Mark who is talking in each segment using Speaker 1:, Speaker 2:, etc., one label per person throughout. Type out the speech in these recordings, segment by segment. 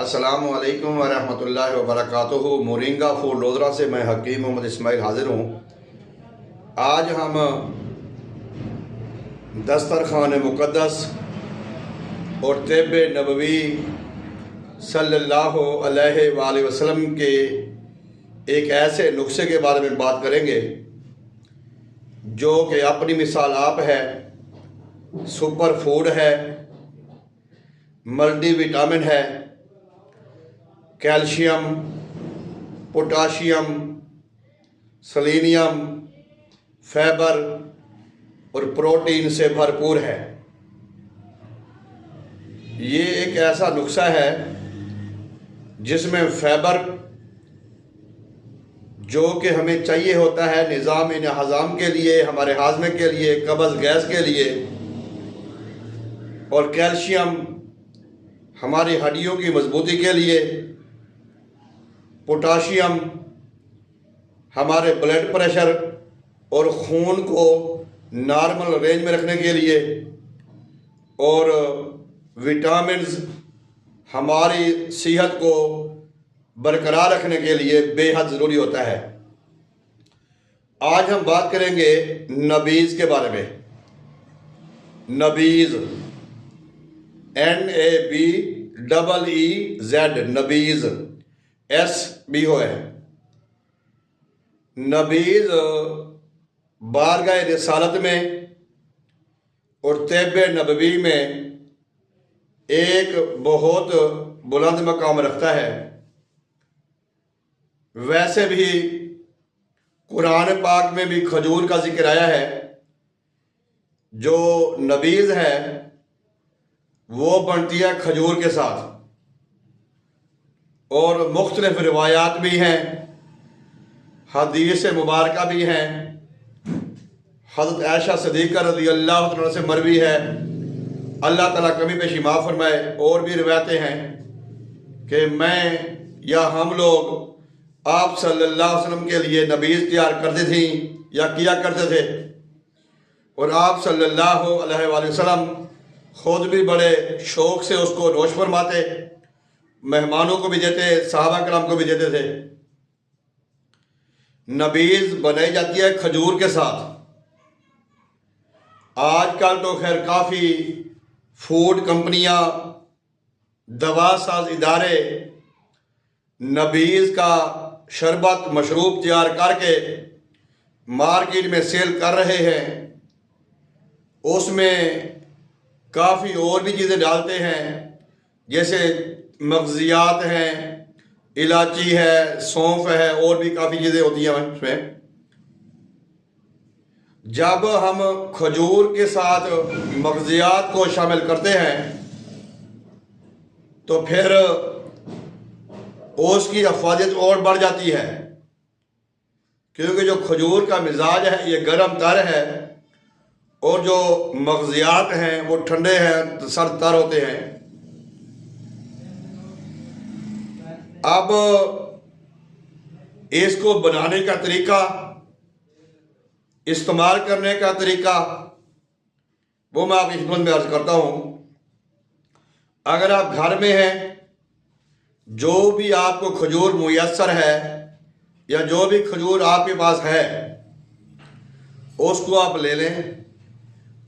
Speaker 1: अस्सलामु अलैकुम वरहमतुल्लाहि वबरकातुहू। मोरिंगा फूड लोधरा से मैं हकीम मोहम्मद इस्माइल हाजिर हूँ। आज हम दस्तरखान मुक़द्दस और तिब नबवी सल्लल्लाहु अलैहि वसल्लम के एक ऐसे नुस्खे के बारे में बात करेंगे जो कि अपनी मिसाल आप है, सुपर फूड है, मल्टी विटामिन है, कैल्शियम, पोटाशियम, सेलेनियम, फाइबर और प्रोटीन से भरपूर है। ये एक ऐसा नुस्खा है जिसमें फाइबर जो कि हमें चाहिए होता है निज़ाम हज़म के लिए, हमारे हाजमे के लिए, कब्ज़ गैस के लिए, और कैल्शियम हमारी हड्डियों की मजबूती के लिए, पोटाशियम हमारे ब्लड प्रेशर और खून को नॉर्मल रेंज में रखने के लिए, और विटामिन्स हमारी सेहत को बरकरार रखने के लिए बेहद ज़रूरी होता है। आज हम बात करेंगे नबीज़ के बारे में। नबीज़ NABEEZ, नबीज़ S भी हो है। नबीज़ बारगाह रिसालत में और तिब नबवी में एक बहुत बुलंद मकाम रखता है। वैसे भी कुरान पाक में भी खजूर का जिक्र आया है। जो नबीज़ है वो बनती है खजूर के साथ, और मुख्तलिफ रिवायात भी हैं, हदीस मुबारका भी हैं। हज़रत आयशा सिद्दीक़ा रज़ियल्लाहु अन्हा से मरवी है, अल्लाह ताला कमी पेशी माफ़ फरमाए। और भी रिवायतें हैं कि मैं या हम लोग आप सल्लल्लाहु अलैहि वसल्लम के लिए नबीज़ तैयार करती थी या किया करते थे, और आप सल्लल्लाहु अलैहि वसल्लम खुद भी बड़े शौक़ से उसको नोश फरमाते, मेहमानों को भी देते, सहाबा कराम को भी देते थे। नबीज़ बनाई जाती है खजूर के साथ। आजकल तो खैर काफ़ी फूड कंपनियां, दवा साज इदारे नबीज़ का शरबत मशरूब तैयार करके मार्केट में सेल कर रहे हैं। उसमें काफ़ी और भी चीज़ें डालते हैं, जैसे मगज़ियात हैं, इलायची है, सौंफ है, और भी काफ़ी चीज़ें होती हैं उसमें। जब हम खजूर के साथ मगज़ियात को शामिल करते हैं तो फिर उसकी अफवादियत और बढ़ जाती है, क्योंकि जो खजूर का मिजाज है ये गर्म तर है, और जो मगज़ियात हैं वो ठंडे हैं, सर्द तर होते हैं। अब इसको बनाने का तरीका, इस्तेमाल करने का तरीका, वो मैं आपकी खिदमत में अर्ज़ करता हूँ। अगर आप घर में हैं, जो भी आपको खजूर मुयस्सर है या जो भी खजूर आपके पास है उसको आप ले लें,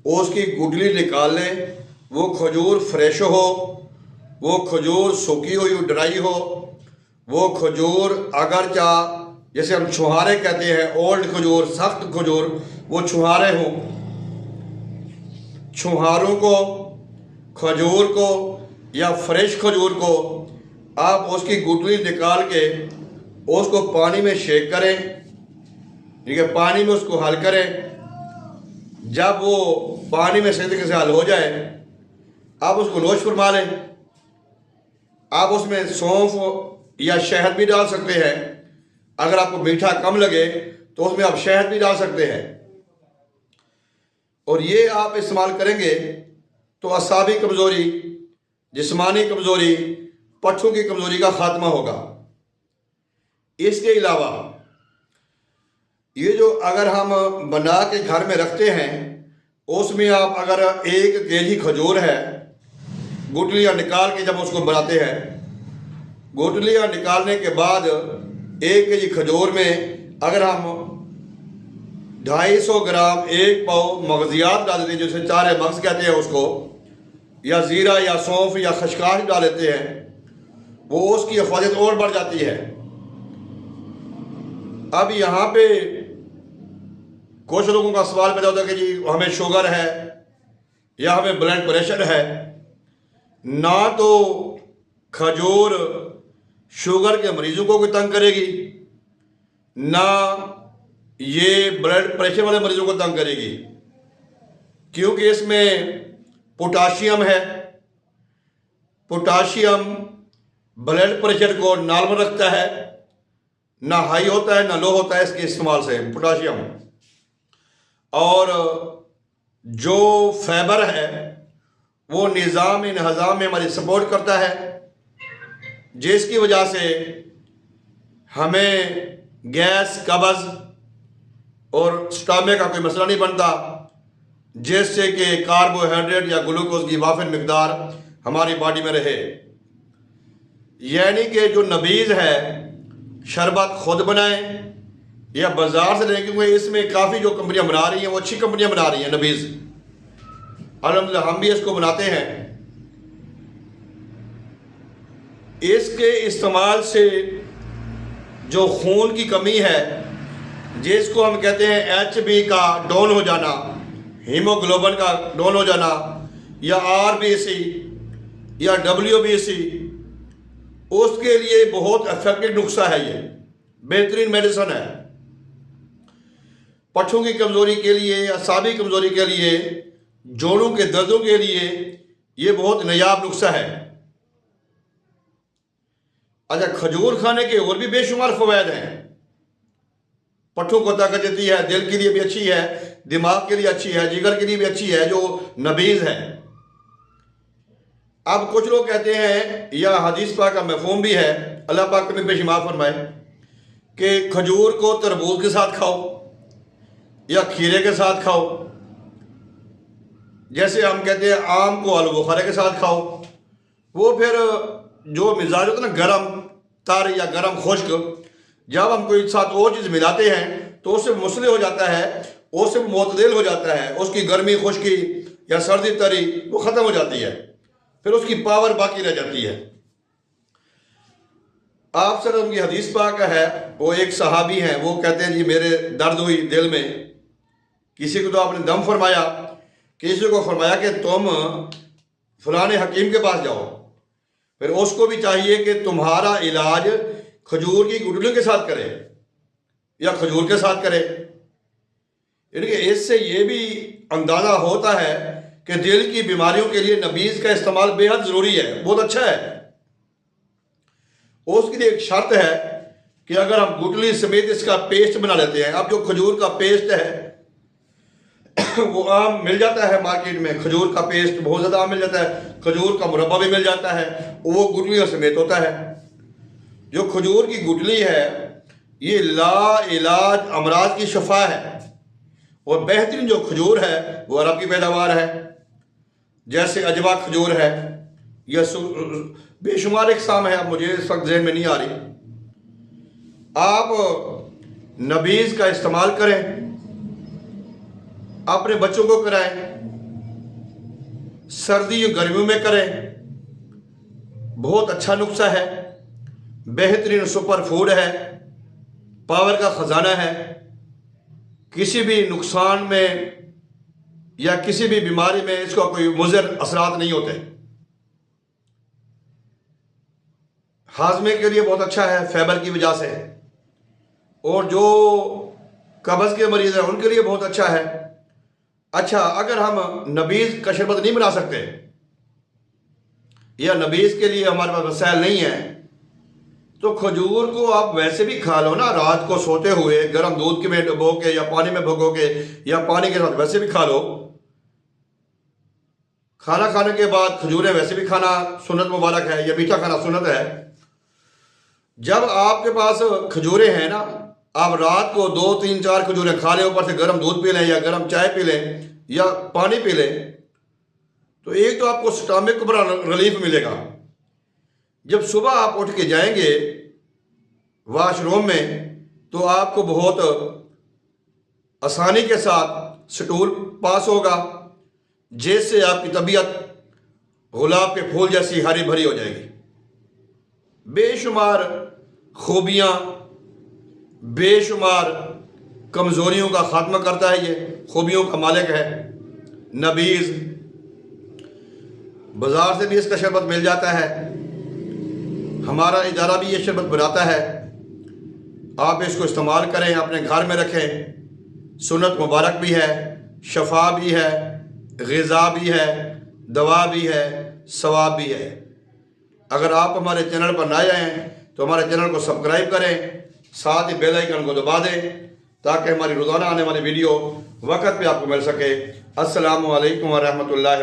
Speaker 1: उसकी गुठली निकाल लें। वो खजूर फ्रेश हो, वो खजूर सूखी हुई ड्राई हो, वो खजूर अगर जैसे हम छुहारे कहते हैं, ओल्ड खजूर, सख्त खजूर, वो छुहारे हों। छुहारों को, खजूर को या फ्रेश खजूर को आप उसकी गुठली निकाल के उसको पानी में शेक करें, ठीक है, पानी में उसको हल करें। जब वो पानी में सही तरीके से हल हो जाए, आप उसको नोश फरमा लें। आप उसमें सौंफ या शहद भी डाल सकते हैं। अगर आपको मीठा कम लगे तो उसमें आप शहद भी डाल सकते हैं, और ये आप इस्तेमाल करेंगे तो असाबी कमज़ोरी, जिस्मानी कमज़ोरी, पट्ठों की कमज़ोरी का खात्मा होगा। इसके अलावा ये जो अगर हम बना के घर में रखते हैं, उसमें आप अगर 1 केजी खजूर है, गुठलियाँ निकाल के जब उसको बनाते हैं गुठलियाँ निकालने के बाद 1 केजी खजूर में अगर हम 250 ग्राम 1 पाव मगजियात डाल देते हैं, जिसे चारे मगज कहते हैं उसको, या ज़ीरा या सौंफ या खशकाश डाल देते हैं, वो उसकी हिफाजत और बढ़ जाती है। अब यहाँ पे कुछ लोगों का सवाल पैदा होता है कि जी हमें शुगर है या हमें ब्लड प्रेशर है। ना तो खजूर शुगर के मरीजों को कोई तंग करेगी, ना ये ब्लड प्रेशर वाले मरीजों को तंग करेगी, क्योंकि इसमें पोटाशियम है। पोटाशियम ब्लड प्रेशर को नॉर्मल रखता है, ना हाई होता है ना लो होता है इसके इस्तेमाल से पोटाशियम। और जो फाइबर है वो निज़ाम हज़ाम में हमारी सपोर्ट करता है, जिसकी वजह से हमें गैस, कब्ज़ और स्टमक का कोई मसला नहीं बनता, जिससे कि कार्बोहाइड्रेट या ग्लूकोज की वाफिर मिकदार हमारी बॉडी में रहे। यानी कि जो नबीज़ है शरबत खुद बनाएं या बाज़ार से लें, क्योंकि इसमें काफ़ी जो कंपनियां बना रही हैं वो अच्छी कंपनियां बना रही हैं नबीज़। अल्हम्दुलिल्लाह हम भी इसको बनाते हैं। इसके इस्तेमाल से जो खून की कमी है, जिसको हम कहते हैं HB का डाउन हो जाना, हीमोग्लोबिन का डाउन हो जाना, या RBC या WBC, उसके लिए बहुत इफेक्टिव नुस्खा है। ये बेहतरीन मेडिसिन है। पट्ठों की कमज़ोरी के लिए, असाबी कमज़ोरी के लिए, जोड़ों के दर्दों के लिए ये बहुत नायाब नुस्खा है। अच्छा, खजूर खाने के और भी बेशुमार फ़वायद हैं। पट्ठों को ताकत देती है, दिल के लिए भी अच्छी है, दिमाग के लिए अच्छी है, जिगर के लिए भी अच्छी है, जो नबीज़ है। अब कुछ लोग कहते हैं, या हदीस पाक का मफ़हूम भी है, अल्लाह पाक कमी पेश माफ़ फरमाए, कि खजूर को तरबूज के साथ खाओ या खीरे के साथ खाओ। जैसे हम कहते हैं आम को आलू बुखारे के साथ खाओ। वो फिर जो मिजाज होता है ना गरम तर या गरम खुश्क, जब हम कोई साथ और चीज़ मिलाते हैं तो उससे मुसले हो जाता है, उससे मोतदिल हो जाता है, उसकी गर्मी खुश्की या सर्दी तरी वो ख़त्म हो जाती है, फिर उसकी पावर बाकी रह जाती है। आप सर उनकी हदीस पाक है, वो एक सहाबी हैं, वो कहते हैं जी मेरे दर्द हुई दिल में, किसी को तो आपने दम फरमाया, किसी को फरमाया कि तुम फलाने हकीम के पास जाओ, फिर उसको भी चाहिए कि तुम्हारा इलाज खजूर की गुठलियों के साथ करे या खजूर के साथ करे। यानी कि इससे ये भी अंदाज़ा होता है कि दिल की बीमारियों के लिए नबीज़ का इस्तेमाल बेहद ज़रूरी है, बहुत अच्छा है। उसके लिए एक शर्त है कि अगर हम गुठली समेत इसका पेस्ट बना लेते हैं। अब जो खजूर का पेस्ट है वो आम मिल जाता है मार्केट में, खजूर का पेस्ट बहुत ज़्यादा आम मिल जाता है, खजूर का मुरब्बा भी मिल जाता है, वो गुठलियों समेत होता है। जो खजूर की गुठली है ये ला इलाज अमराज की शफा है, और बेहतरीन जो खजूर है वो अरब की पैदावार है। जैसे अजवा खजूर है, यह बेशुमार इकसाम है, अब मुझे इस वक्त ज़हन में नहीं आ रही। आप नबीज़ का इस्तेमाल करें, अपने बच्चों को कराएं, सर्दी गर्मियों में करें, बहुत अच्छा नुस्खा है, बेहतरीन सुपर फूड है, पावर का ख़जाना है। किसी भी नुकसान में या किसी भी बीमारी में इसका कोई मुज़र असरात नहीं होते। हाजमे के लिए बहुत अच्छा है फाइबर की वजह से, और जो कब्ज़ के मरीज़ हैं उनके लिए बहुत अच्छा है। अच्छा, अगर हम नबीज़ का शरबत नहीं बना सकते या नबीज़ के लिए हमारे पास वसाइल नहीं है, तो खजूर को आप वैसे भी खा लो ना, रात को सोते हुए गर्म दूध के में डुबो के या पानी में भगो के या पानी के साथ वैसे भी खा लो। खाना खाने के बाद खजूरें वैसे भी खाना सुन्नत मुबारक है, या मीठा खाना सुन्नत है। जब आपके पास खजूरें हैं ना, आप रात को 2, 3, 4 खजूरें खा लें, ऊपर से गर्म दूध पी लें या गर्म चाय पी लें या पानी पी लें, तो एक तो आपको स्टमक को बड़ा रिलीफ मिलेगा, जब सुबह आप उठ के जाएंगे वॉशरूम में तो आपको बहुत आसानी के साथ स्टूल पास होगा, जैसे आपकी तबीयत गुलाब के फूल जैसी हरी भरी हो जाएगी। बेशुमार खूबियाँ, बेशुमार कमज़ोरियों का ख़ात्मा करता है, ये खूबियों का मालिक है। नबीज़ बाज़ार से भी इसका शरबत मिल जाता है, हमारा इदारा भी ये शरबत बनाता है। आप इसको इस्तेमाल करें, अपने घर में रखें। सुन्नत मुबारक भी है, शफा भी है, ग़िज़ा भी है, दवा भी है, सवाब भी है। अगर आप हमारे चैनल पर नए आए हैं तो हमारे चैनल को सब्सक्राइब करें, साथ ही बेल आइकन को दबा दें ताकि हमारी रोज़ाना आने वाली वीडियो वक्त पे आपको मिल सके। अस्सलामु अलैकुम व रहमतुल्लाहि।